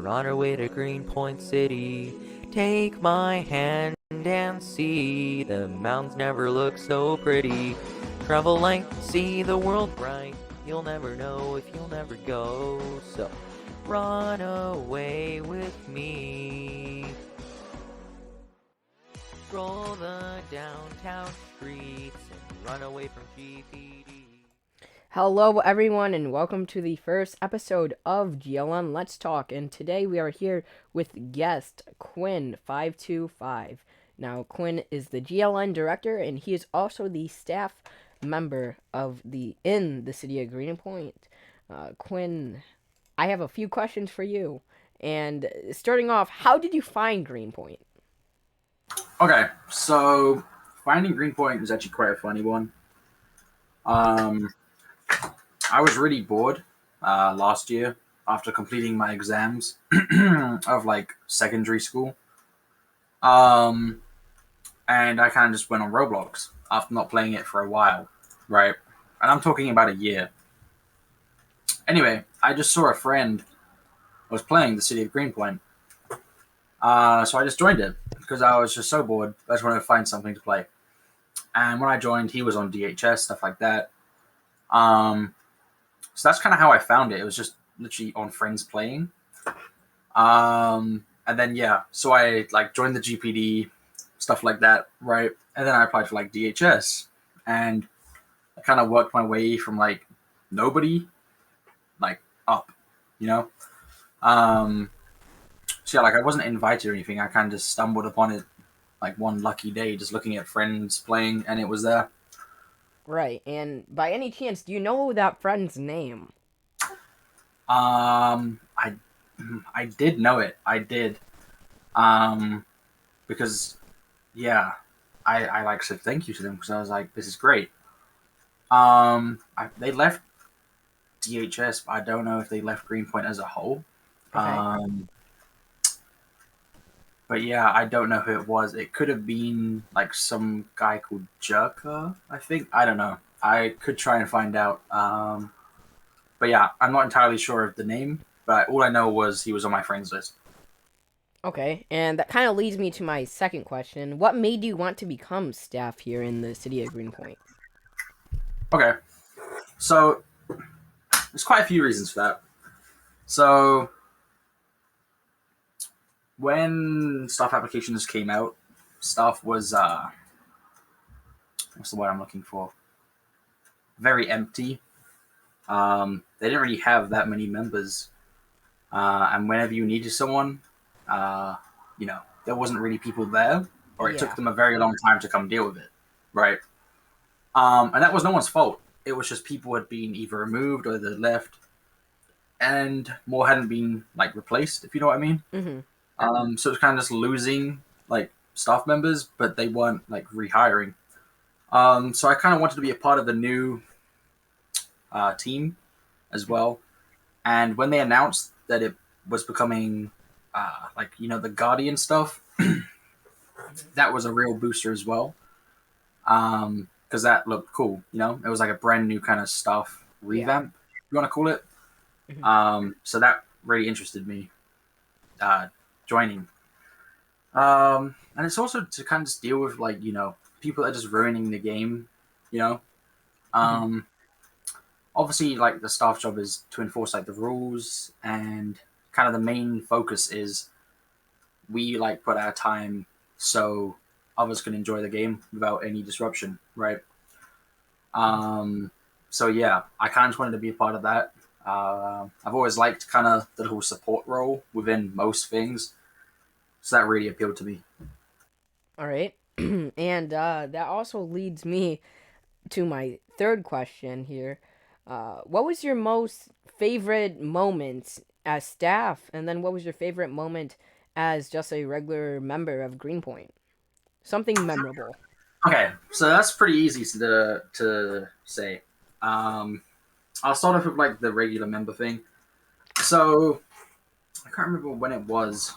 run away to Greenpoint City. Take my hand and see the mountains never look so pretty. Travel light, see the world bright. You'll never know if you'll never go. So run away with me. Stroll the downtown streets and run away from GPD. Hello, everyone, and welcome to the first episode of GLN Let's Talk. And today we are here with guest Quinn525. Now, Quinn is the GLN director, and he is also the staff member in the city of Greenpoint. Quinn, I have a few questions for you. And starting off, how did you find Greenpoint? Okay, so finding Greenpoint was actually quite a funny one. I was really bored last year after completing my exams of secondary school. And I kind of just went on Roblox after not playing it for a while, right? And I'm talking about a year. Anyway, I just saw a friend was playing the city of Greenpoint. So I just joined it because I was just so bored. I just wanted to find something to play. And when I joined, he was on DHS, stuff like that. So that's kind of how I found it. It was just literally on friends playing. And then, so I joined the GPD, stuff like that, right? And then I applied for DHS. And I kind of worked my way from nobody, up, you know? So I wasn't invited or anything. I kind of just stumbled upon it one lucky day, just looking at friends playing, and it was there. Right, and by any chance, do you know that friend's name? I did know it. I did. Because, I said thank you to them because I was like, this is great. They left DHS, but I don't know if they left Greenpoint as a whole. Okay. But I don't know who it was. It could have been some guy called Jerka, I think. I don't know. I could try and find out. But I'm not entirely sure of the name. But all I know was he was on my friends list. Okay, and that kind of leads me to my second question. What made you want to become staff here in the city of Greenpoint? Okay. So, there's quite a few reasons for that. So, when staff applications came out, staff was, what's the word I'm looking for? Very empty. They didn't really have that many members. And whenever you needed someone, there wasn't really people there, or it took them a very long time to come deal with it, right? And that was no one's fault. It was just people had been either removed or they left, and more hadn't been replaced, if you know what I mean. Mm-hmm. So it's kind of just losing staff members, but they weren't rehiring. So I kind of wanted to be a part of the new team as well. And when they announced that it was becoming the Guardian stuff, that was a real booster as well. Because that looked cool, it was a brand new kind of stuff revamp, you want to call it. Mm-hmm. So that really interested me joining. And it's also to kind of just deal with people that are just ruining the game, Obviously the staff job is to enforce the rules, and kind of the main focus is we put our time so others can enjoy the game without any disruption, right? So I kind of just wanted to be a part of that. I've always liked kind of the little support role within most things, so that really appealed to me. All right, and that also leads me to my third question here. What was your most favorite moment as staff, and then what was your favorite moment as just a regular member of Greenpoint? Something memorable. Okay, so that's pretty easy to say. I'll start off with the regular member thing. So I can't remember when it was.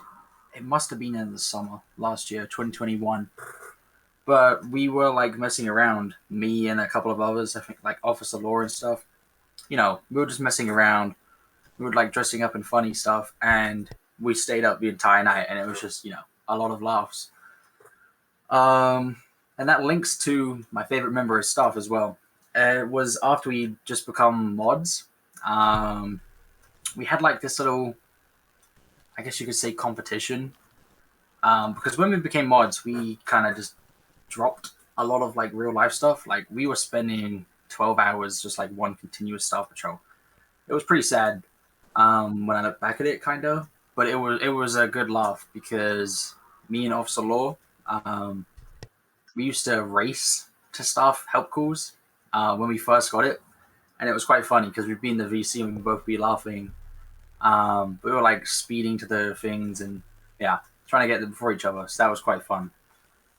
It must have been in the summer last year, 2021. But we were messing around, me and a couple of others, I think Officer Law and stuff. We were just messing around. We were dressing up in funny stuff, and we stayed up the entire night, and it was just a lot of laughs. Um, and that links to my favorite member of staff as well. It was after we just become mods. We had like this little, I guess you could say, competition. Because when we became mods, we kind of just dropped a lot of like real life stuff. Like we were spending 12 hours just like one continuous staff patrol. It was pretty sad when I look back at it, kind of. But it was a good laugh because me and Officer Law, we used to race to staff help calls when we first got it, and it was quite funny because we'd be in the VC and we'd both be laughing. We were like speeding to the things and yeah, trying to get them before each other. So that was quite fun.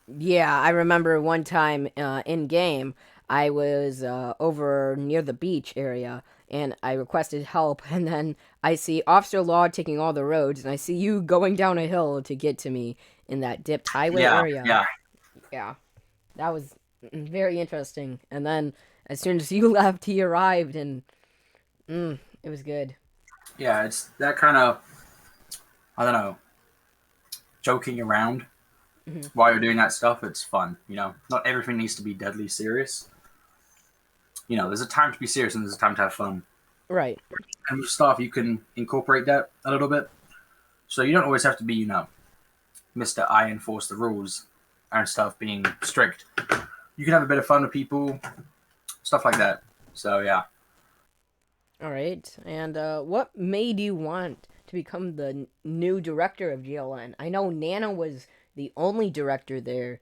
Yeah, I remember one time in game, I was over near the beach area and I requested help, and then I see Officer Law taking all the roads, and I see you going down a hill to get to me in that dipped highway Yeah, area. yeah, Yeah, that was very interesting. And then as soon as you left, he arrived, and it was good. yeah. It's that kind of, I don't know, joking around Hmm. while you're doing that stuff. It's fun. Not everything needs to be deadly serious. There's a time to be serious and there's a time to have fun. Right. And with stuff, you can incorporate that a little bit. So you don't always have to be, Mr. I enforce the rules and stuff being strict. You can have a bit of fun with people, stuff like that. So yeah. All right. And what made you want to become the new director of GLN? I know Nana was the only director there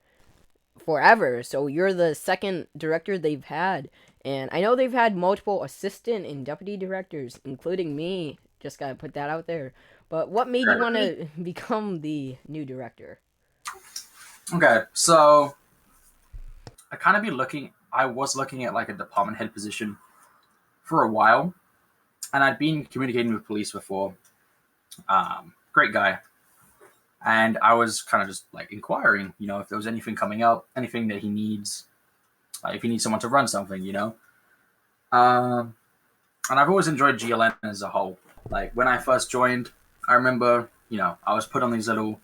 forever, so you're the second director they've had. And I know they've had multiple assistant and deputy directors, including me. Just gotta put that out there. But what made you want to become the new director? Okay, so I was looking at like a department head position for a while, and I'd been communicating with police before. Great guy. And I was kind of just like inquiring, if there was anything coming up, anything that he needs, like if he needs someone to run something. Um, and I've always enjoyed GLN as a whole. Like when I first joined, I remember, I was put on these little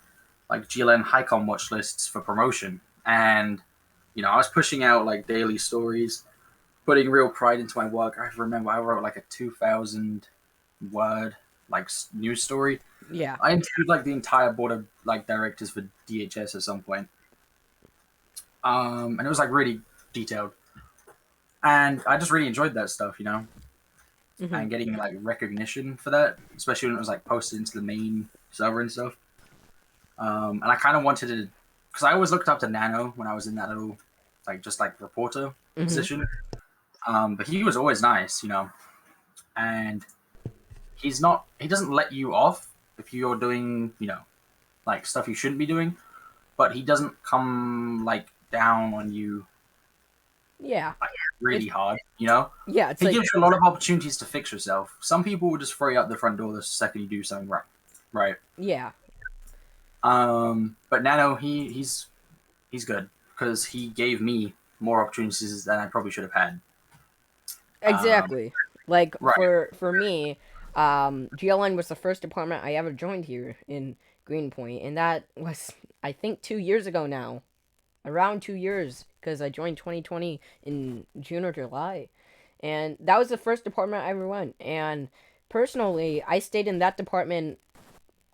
like GLN Highcom watch lists for promotion, and I was pushing out like daily stories, putting real pride into my work. I remember I wrote like a 2,000 word like news story. Yeah. I interviewed like the entire board of like directors for DHS at some point. And it was like really detailed, and I just really enjoyed that stuff, Hmm. and getting like recognition for that, especially when it was like posted into the main server and stuff. And I kind of wanted to, because I always looked up to Nano when I was in that little like just like reporter Hmm. position. But he was always nice, and he doesn't let you off if you're doing, like stuff you shouldn't be doing, but he doesn't come like down on you Yeah. like really It's hard. yeah. It's He like gives you a lot of opportunities to fix yourself. Some people will just throw you out the front door the second you do something wrong, right? yeah. But Nano, he's good because he gave me more opportunities than I probably should have had. Um, Exactly. Like right. for me, GLN was the first department I ever joined here in Greenpoint, and that was I think 2 years ago now, around 2 years, because I joined 2020 in June or July, and that was the first department I ever went. And personally, I stayed in that department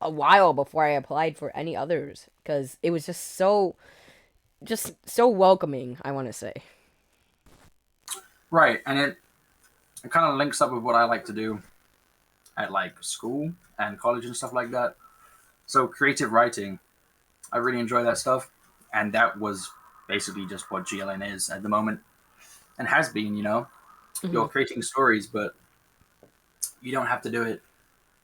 a while before I applied for any others because it was just so welcoming. I want to say. Right, and it kind of links up with what I like to do at like school and college and stuff like that. So creative writing, I really enjoy that stuff, and that was basically just what GLN is at the moment and has been. Hmm. You're creating stories, but you don't have to do it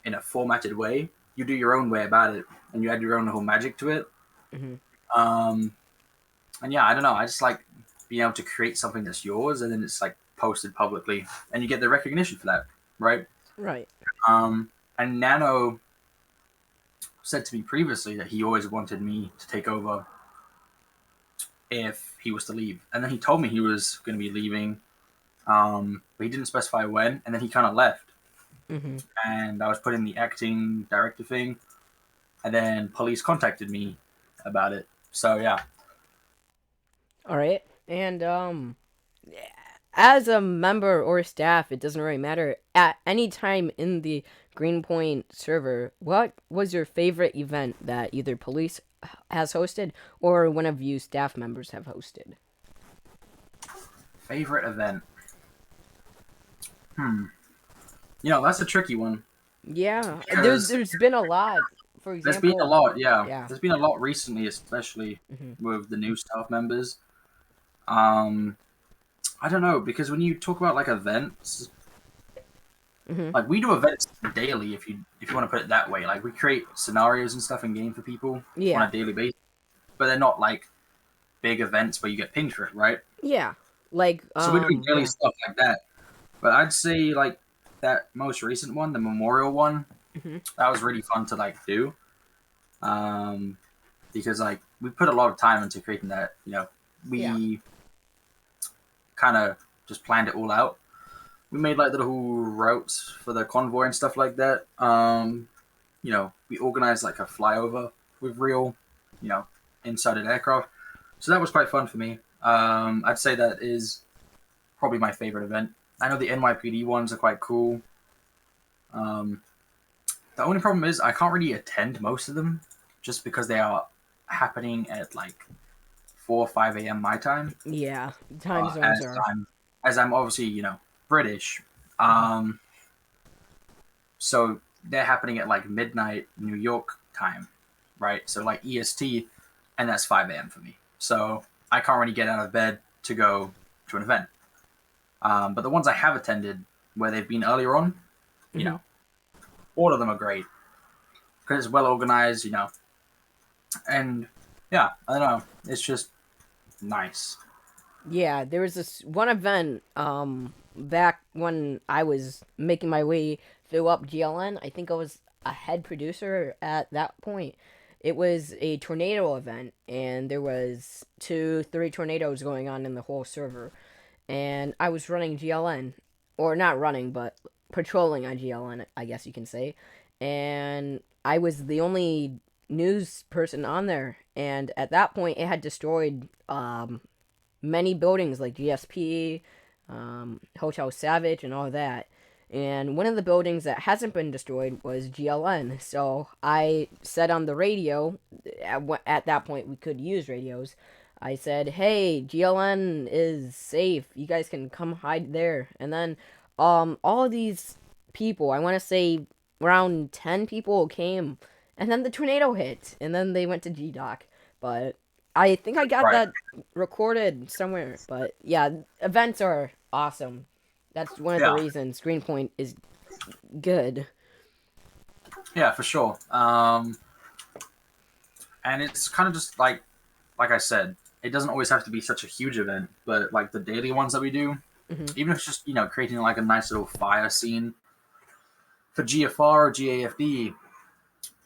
in a formatted way. You do your own way about it, and you add your own little magic to it. Hmm. Um, and yeah, I don't know. I just like being able to create something that's yours, and then it's like posted publicly, and you get the recognition for that, right? Right. Um, and Nano said to me previously that he always wanted me to take over if he was to leave, and then he told me he was going to be leaving, but he didn't specify when, and then he kind of left, Hmm. and I was put in the acting director thing. and then police contacted me about it. So yeah. All right. And as a member or staff, it doesn't really matter. At any time in the Greenpoint server, what was your favorite event that either police has hosted or one of you staff members have hosted? Favorite event? Hmm. That's a tricky one Yeah, because there's been a lot. For there's been a example, lot. Yeah, yeah. there's been a lot recently, especially Hmm. with the new staff members. Um, I don't know because when you talk about like events, Hmm. like we do events daily. If you want to put it that way, like we create scenarios and stuff in game for people on Yeah, a daily basis, but they're not like big events where you get pinged for it, right? yeah. Like So we're doing daily yeah. stuff like that. But I'd say like that most recent one, the memorial one, Hmm. that was really fun to like do. Um, because like we put a lot of time into creating that. Yeah. We kind of just planned it all out. We made like the whole routes for the convoy and stuff like that. We organized like a flyover with real, you know, inside an aircraft. So that was quite fun for me. I'd say that is probably my favorite event. I know the NYPD ones are quite cool. Um, the only problem is I can't really attend most of them just because they are happening at like 4 or 5 a.m. my time. Yeah, time zones As are. I'm obviously British, Mhm. um, so they're happening at like midnight New York time, right? So like EST, and that's 5 a.m. for me. So I can't really get out of bed to go to an event. But the ones I have attended where they've been earlier on, you Mhm. know, all of them are great because it's well organized, and yeah, I don't know, it's just nice. Yeah, there was this one event back when I was making my way through up GLN. I think I was a head producer at that point. It was a tornado event and there was two, three tornadoes going on in the whole server. And I was running GLN, or not running, but patrolling on GLN, I guess you can say. And I was the only news person on there. And at that point, it had destroyed many buildings like GSP, Hotel Savage, and all that. And one of the buildings that hasn't been destroyed was GLN. So I said on the radio, at that point we could use radios. I said, "Hey, GLN is safe. You guys can come hide there." And then, all of these people, I want to say around 10 people came, and then the tornado hit, and then they went to GDoc. But I think I got Right. that recorded somewhere. But yeah, events are awesome. That's one of the Yeah. reasons Greenpoint is good. Yeah, for sure. And it's kind of just like I said, it doesn't always have to be such a huge event, but like the daily ones that we do, Hmm. even if it's just creating like a nice little fire scene for GFR or GAFD,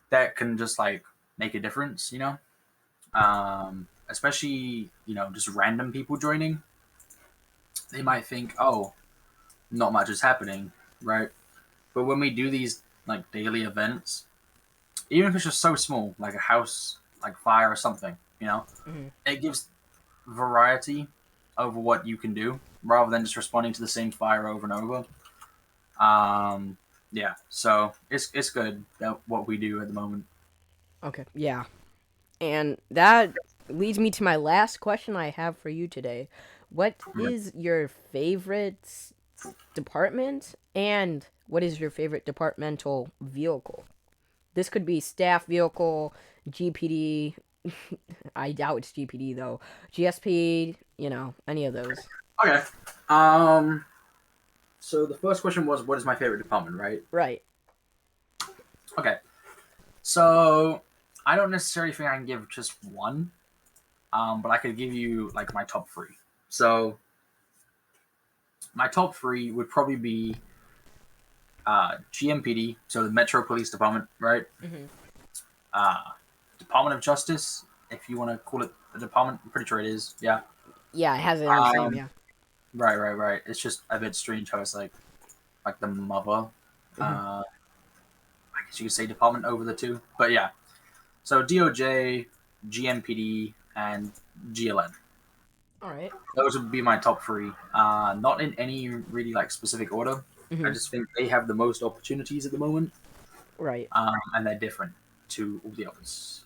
that can just like make a difference. Especially just random people joining, they might think, oh, not much is happening, right? But when we do these like daily events, even if it's just so small, like a house like fire or something, Hmm. it gives variety over what you can do rather than just responding to the same fire over and over. Yeah, so it's good that what we do at the moment. Okay, yeah. And that leads me to my last question I have for you today. What is your favorite department and what is your favorite departmental vehicle? This could be staff vehicle, GPD. I doubt it's GPD though. GSP, any of those. Okay. Um. So the first question was, what is my favorite department, right? Right. Okay. So I don't necessarily think I can give just one, but I could give you like my top three. So my top three would probably be GMPD, so the Metro Police Department, right? Hmm. Uh, Department of Justice, if you want to call it a department. I'm pretty sure it is. Yeah. Yeah, it has its own name, Um, yeah. right, right, right. It's just a bit strange how it's like the mother. Hmm. I guess you could say department over the two, but yeah. So DOJ, GMPD, and GLN. All right. Those would be my top three. Not in any really like specific order. I Mm-hmm. just think they have the most opportunities at the moment, Right. and they're different to all the others.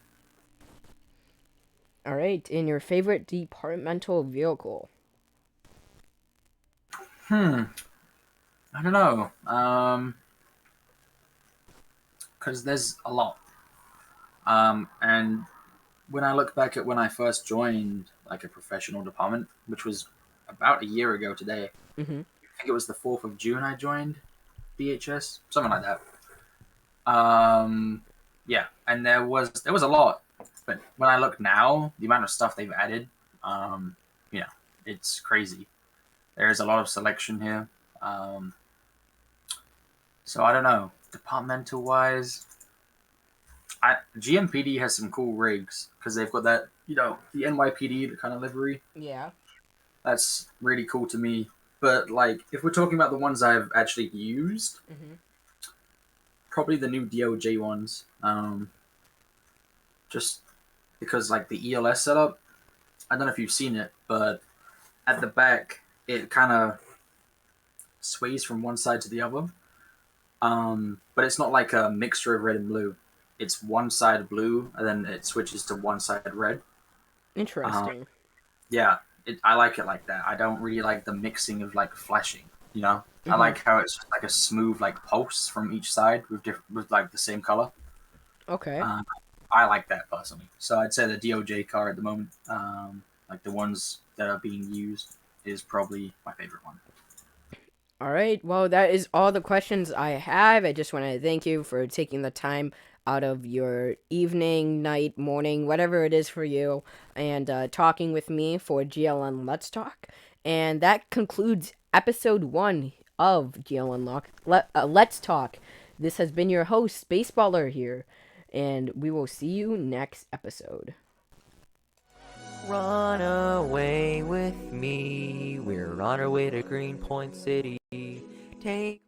All right. And your favorite departmental vehicle? I don't know. Because there's a lot. And when I look back at when I first joined like a professional department, which was about a year ago today, Mm-hmm. I think it was the 4th of June I joined BHS, something like that. Um, yeah, and there was a lot, but when I look now, the amount of stuff they've added, um, you know, it's crazy. There's a lot of selection here. Um, so I don't know. Departmental wise, GMPD has some cool rigs because they've got that, the NYPD, the kind of livery. Yeah. That's really cool to me. But like, if we're talking about the ones I've actually used, Mm-hmm. probably the new DOJ ones. Just because like the ELS setup, I don't know if you've seen it, but at the back it kind of sways from one side to the other. But it's not like a mixture of red and blue. It's one side blue and then it switches to one side red. Um, Interesting. yeah, I like it like that. I don't really like the mixing of like flashing. I Mm-hmm. like how it's just like a smooth like pulse from each side with like the same color. Okay. Uh, I like that personally. So I'd say the DOJ car at the moment, like the ones that are being used, is probably my favorite one. All right. Well, that is all the questions I have. I just want to thank you for taking the time out of your evening, night, morning, whatever it is for you, and talking with me for GLN Let's Talk. And that concludes episode 1 of GLN Let's Talk. This has been your host, Spaceballer here, and we will see you next episode. Run away with me. We're on our way to Greenpoint City. Take